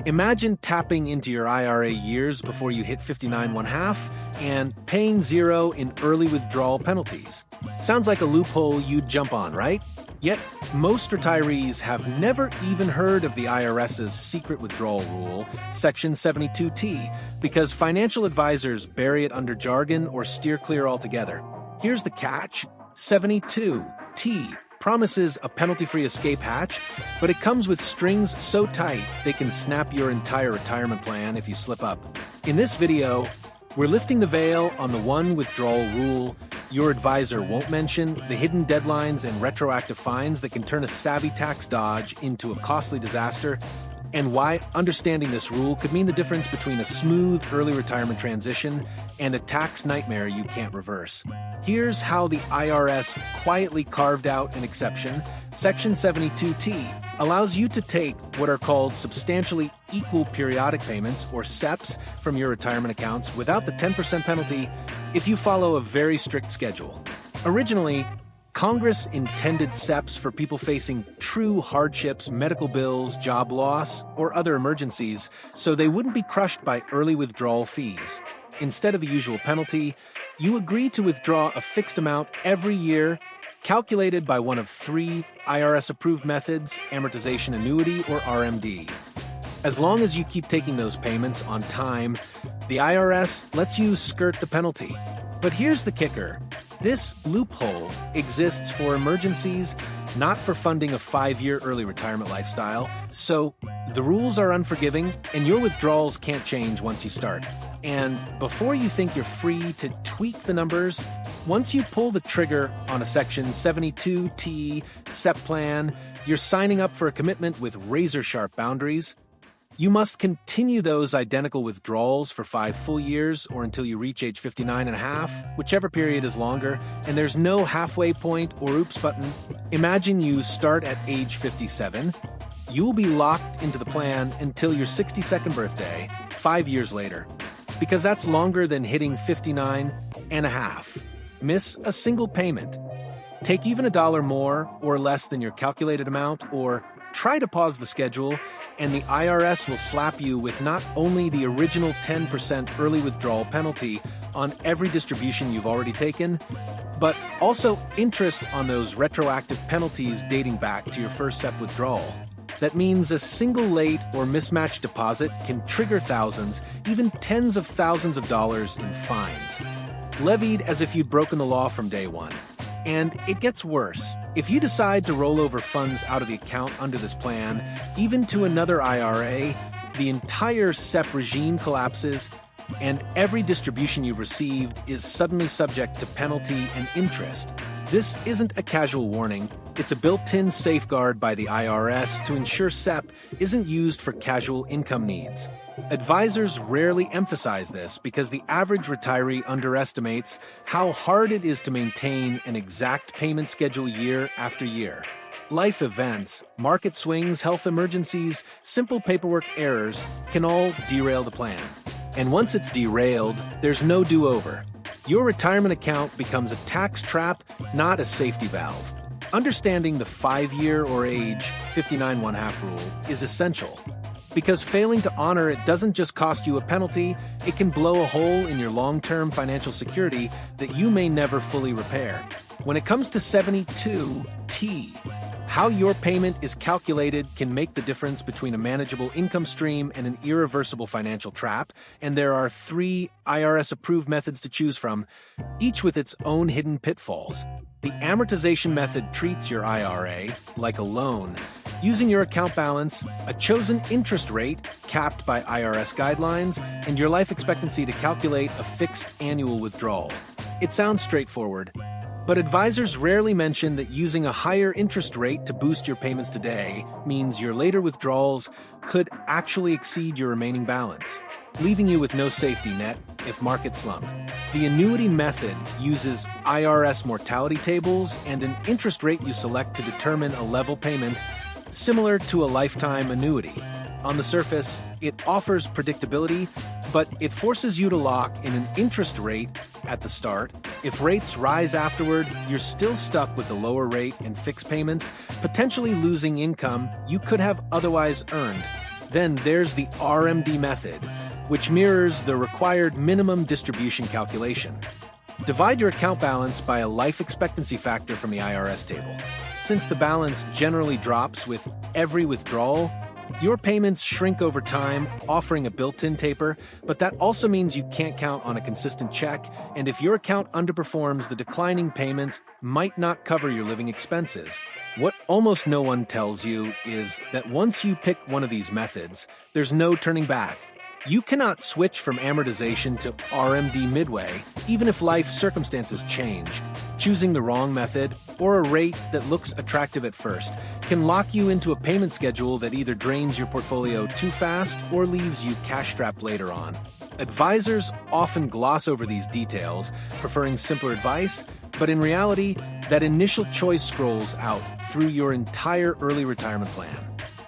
Imagine tapping into your IRA years before you hit 59 1/2 and paying zero in early withdrawal penalties. Sounds like a loophole you'd jump on, right? Yet, most retirees have never even heard of the IRS's secret withdrawal rule, Section 72T, because financial advisors bury it under jargon or steer clear altogether. Here's the catch: 72T promises a penalty-free escape hatch, but it comes with strings so tight they can snap your entire retirement plan if you slip up. In this video, we're lifting the veil on the one withdrawal rule your advisor won't mention, the hidden deadlines and retroactive fines that can turn a savvy tax dodge into a costly disaster, and why understanding this rule could mean the difference between a smooth early retirement transition and a tax nightmare you can't reverse. Here's how the IRS quietly carved out an exception. Section 72T allows you to take what are called substantially equal periodic payments, or SEPs, from your retirement accounts without the 10% penalty if you follow a very strict schedule. Originally, Congress intended SEPs for people facing true hardships, medical bills, job loss, or other emergencies, so they wouldn't be crushed by early withdrawal fees. Instead of the usual penalty, you agree to withdraw a fixed amount every year, calculated by one of three IRS-approved methods: amortization annuity or RMD. As long as you keep taking those payments on time, the IRS lets you skirt the penalty. But here's the kicker: this loophole exists for emergencies, not for funding a 5-year early retirement lifestyle. So the rules are unforgiving, and your withdrawals can't change once you start. And before you think you're free to tweak the numbers, once you pull the trigger on a Section 72T SEP plan, you're signing up for a commitment with razor-sharp boundaries. You must continue those identical withdrawals for 5 full years or until you reach age 59 1/2, whichever period is longer, and there's no halfway point or oops button. Imagine you start at age 57. You'll be locked into the plan until your 62nd birthday, 5 years later, because that's longer than hitting 59 1/2. Miss a single payment. Take even $1 more or less than your calculated amount, or try to pause the schedule, and the IRS will slap you with not only the original 10% early withdrawal penalty on every distribution you've already taken, but also interest on those retroactive penalties dating back to your first SEP withdrawal. That means a single late or mismatched deposit can trigger thousands, even tens of thousands of dollars in fines, levied as if you'd broken the law from day one. And it gets worse. If you decide to roll over funds out of the account under this plan, even to another IRA, the entire SEP regime collapses, and every distribution you've received is suddenly subject to penalty and interest. This isn't a casual warning. It's a built-in safeguard by the IRS to ensure SEP isn't used for casual income needs. Advisors rarely emphasize this because the average retiree underestimates how hard it is to maintain an exact payment schedule year after year. Life events, market swings, health emergencies, simple paperwork errors can all derail the plan. And once it's derailed, there's no do-over. Your retirement account becomes a tax trap, not a safety valve. Understanding the 5-year or age 59 1/2 rule is essential, because failing to honor it doesn't just cost you a penalty, it can blow a hole in your long-term financial security that you may never fully repair. When it comes to 72T, how your payment is calculated can make the difference between a manageable income stream and an irreversible financial trap, and there are 3 IRS-approved methods to choose from, each with its own hidden pitfalls. The amortization method treats your IRA like a loan, using your account balance, a chosen interest rate capped by IRS guidelines, and your life expectancy to calculate a fixed annual withdrawal. It sounds straightforward, but advisors rarely mention that using a higher interest rate to boost your payments today means your later withdrawals could actually exceed your remaining balance, leaving you with no safety net if markets slump. The annuity method uses IRS mortality tables and an interest rate you select to determine a level payment similar to a lifetime annuity. On the surface, it offers predictability, but it forces you to lock in an interest rate at the start. If rates rise afterward, you're still stuck with the lower rate and fixed payments, potentially losing income you could have otherwise earned. Then there's the RMD method, which mirrors the required minimum distribution calculation. Divide your account balance by a life expectancy factor from the IRS table. Since the balance generally drops with every withdrawal, your payments shrink over time, offering a built-in taper, but that also means you can't count on a consistent check, and if your account underperforms, the declining payments might not cover your living expenses. What almost no one tells you is that once you pick one of these methods, there's no turning back. You cannot switch from amortization to RMD midway, even if life circumstances change. Choosing the wrong method, or a rate that looks attractive at first, can lock you into a payment schedule that either drains your portfolio too fast or leaves you cash-strapped later on. Advisors often gloss over these details, preferring simpler advice, but in reality, that initial choice scrolls out through your entire early retirement plan.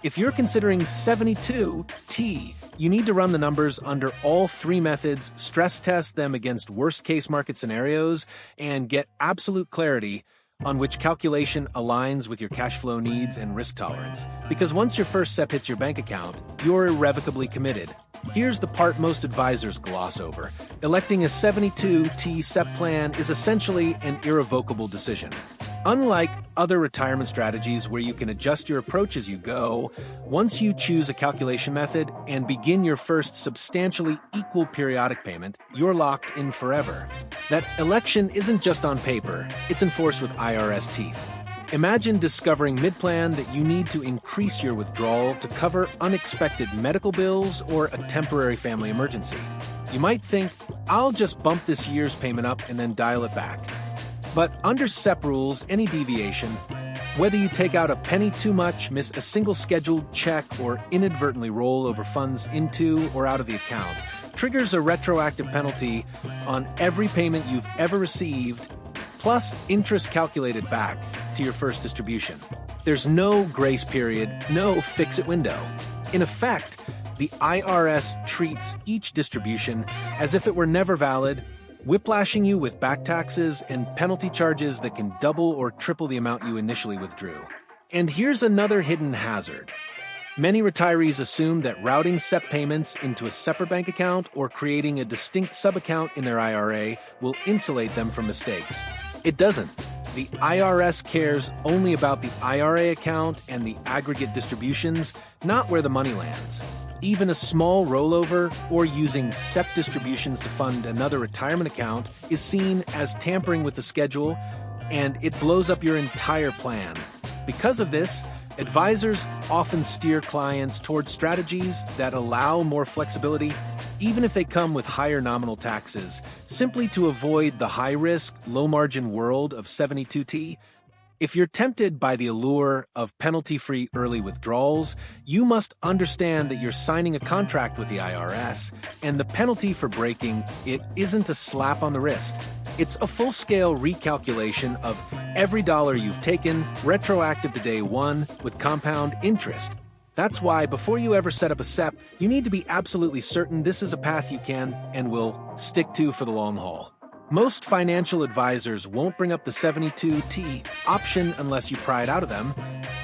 If you're considering 72T, you need to run the numbers under all three methods, stress test them against worst-case market scenarios, and get absolute clarity on which calculation aligns with your cash flow needs and risk tolerance. Because once your first SEP hits your bank account, you're irrevocably committed. Here's the part most advisors gloss over. Electing a 72T SEP plan is essentially an irrevocable decision. Unlike other retirement strategies where you can adjust your approach as you go, once you choose a calculation method and begin your first substantially equal periodic payment, you're locked in forever. That election isn't just on paper, it's enforced with IRS teeth. Imagine discovering mid-plan that you need to increase your withdrawal to cover unexpected medical bills or a temporary family emergency. You might think, I'll just bump this year's payment up and then dial it back. But under SEP rules, any deviation, whether you take out a penny too much, miss a single scheduled check, or inadvertently roll over funds into or out of the account, triggers a retroactive penalty on every payment you've ever received, plus interest calculated back to your first distribution. There's no grace period, no fix-it window. In effect, the IRS treats each distribution as if it were never valid, whiplashing you with back taxes and penalty charges that can double or triple the amount you initially withdrew. And here's another hidden hazard. Many retirees assume that routing SEP payments into a separate bank account or creating a distinct sub-account in their IRA will insulate them from mistakes. It doesn't. The IRS cares only about the IRA account and the aggregate distributions, not where the money lands. Even a small rollover or using SEP distributions to fund another retirement account is seen as tampering with the schedule, and it blows up your entire plan. Because of this, advisors often steer clients towards strategies that allow more flexibility, even if they come with higher nominal taxes, simply to avoid the high-risk, low-margin world of 72T. If you're tempted by the allure of penalty-free early withdrawals, you must understand that you're signing a contract with the IRS, and the penalty for breaking it isn't a slap on the wrist. It's a full-scale recalculation of every dollar you've taken, retroactive to day one, with compound interest. That's why, before you ever set up a SEP, you need to be absolutely certain this is a path you can and will stick to for the long haul. Most financial advisors won't bring up the 72T option unless you pry it out of them,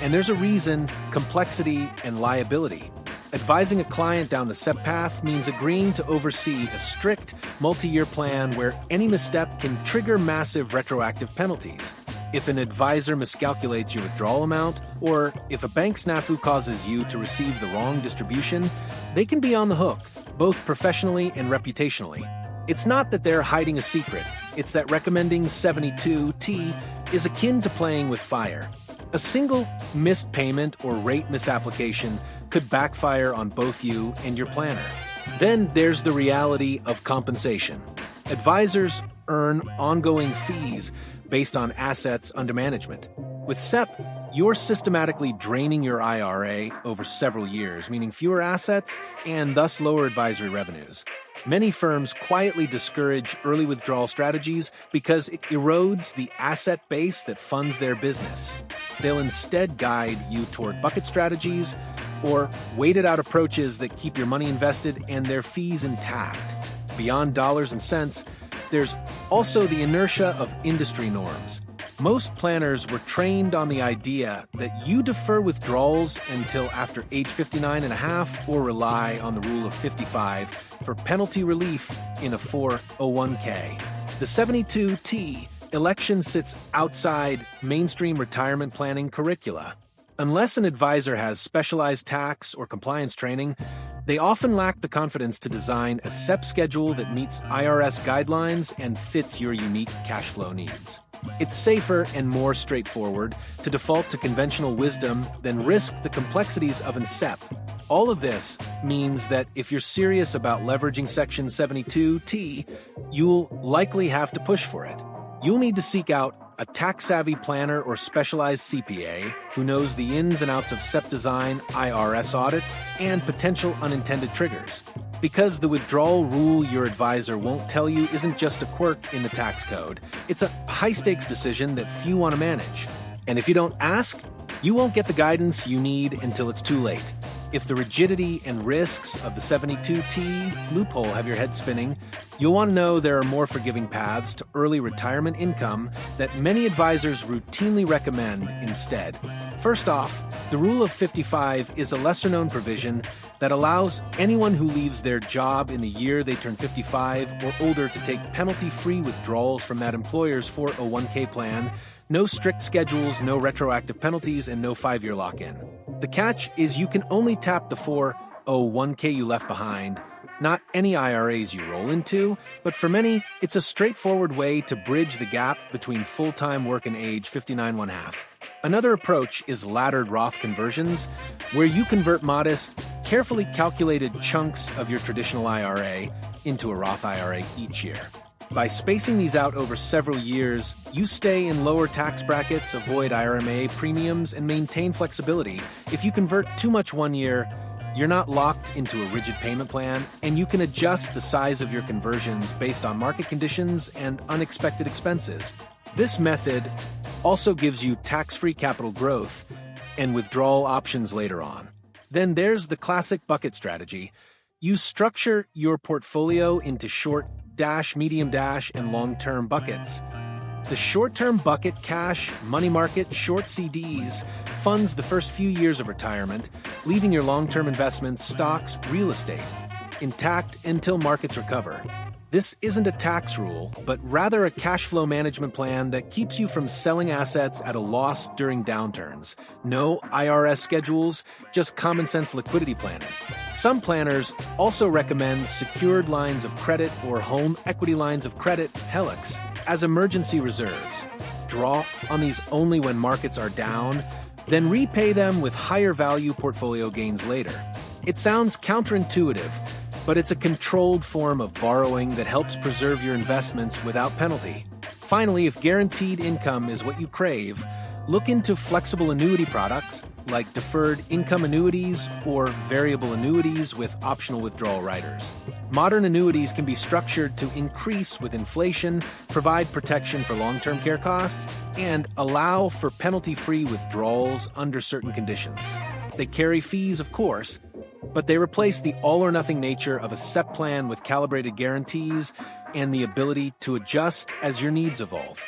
and there's a reason: complexity and liability. Advising a client down the SEP path means agreeing to oversee a strict, multi-year plan where any misstep can trigger massive retroactive penalties. If an advisor miscalculates your withdrawal amount, or if a bank snafu causes you to receive the wrong distribution, they can be on the hook, both professionally and reputationally. It's not that they're hiding a secret, it's that recommending 72T is akin to playing with fire. A single missed payment or rate misapplication could backfire on both you and your planner. Then there's the reality of compensation. Advisors earn ongoing fees based on assets under management. With SEP, you're systematically draining your IRA over several years, meaning fewer assets and thus lower advisory revenues. Many firms quietly discourage early withdrawal strategies because it erodes the asset base that funds their business. They'll instead guide you toward bucket strategies or weighted-out approaches that keep your money invested and their fees intact. Beyond dollars and cents, there's also the inertia of industry norms. Most planners were trained on the idea that you defer withdrawals until after age 59 and a half or rely on the rule of 55 for penalty relief in a 401k. The 72T election sits outside mainstream retirement planning curricula. Unless an advisor has specialized tax or compliance training, they often lack the confidence to design a SEP schedule that meets IRS guidelines and fits your unique cash flow needs. It's safer and more straightforward to default to conventional wisdom than risk the complexities of an SEP. All of this means that if you're serious about leveraging Section 72T, you'll likely have to push for it. You'll need to seek out a tax-savvy planner or specialized CPA who knows the ins and outs of SEP design, IRS audits, and potential unintended triggers. Because the withdrawal rule your advisor won't tell you isn't just a quirk in the tax code, it's a high-stakes decision that few want to manage. And if you don't ask, you won't get the guidance you need until it's too late. If the rigidity and risks of the 72T loophole have your head spinning, you'll want to know there are more forgiving paths to early retirement income that many advisors routinely recommend instead. First off, the Rule of 55 is a lesser-known provision that allows anyone who leaves their job in the year they turn 55 or older to take penalty-free withdrawals from that employer's 401k plan. No strict schedules, no retroactive penalties, and no 5-year lock-in. The catch is you can only tap the 401k you left behind, not any IRAs you roll into, but for many, it's a straightforward way to bridge the gap between full-time work and age 59.5. Another approach is laddered Roth conversions, where you convert modest, carefully calculated chunks of your traditional IRA into a Roth IRA each year. By spacing these out over several years, you stay in lower tax brackets, avoid IRMA premiums, and maintain flexibility. If you convert too much one year, you're not locked into a rigid payment plan, and you can adjust the size of your conversions based on market conditions and unexpected expenses. This method also gives you tax-free capital growth and withdrawal options later on. Then there's the classic bucket strategy. You structure your portfolio into short, medium, and long-term buckets. The short-term bucket cash, money market, short CDs funds the first few years of retirement, leaving your long-term investments, stocks, real estate, intact until markets recover. This isn't a tax rule, but rather a cash flow management plan that keeps you from selling assets at a loss during downturns. No IRS schedules, just common sense liquidity planning. Some planners also recommend secured lines of credit or home equity lines of credit, HELOCs, as emergency reserves. Draw on these only when markets are down, then repay them with higher value portfolio gains later. It sounds counterintuitive, but it's a controlled form of borrowing that helps preserve your investments without penalty. Finally, if guaranteed income is what you crave, look into flexible annuity products like deferred income annuities or variable annuities with optional withdrawal riders. Modern annuities can be structured to increase with inflation, provide protection for long-term care costs, and allow for penalty-free withdrawals under certain conditions. They carry fees, of course, but they replace the all-or-nothing nature of a SEP plan with calibrated guarantees and the ability to adjust as your needs evolve.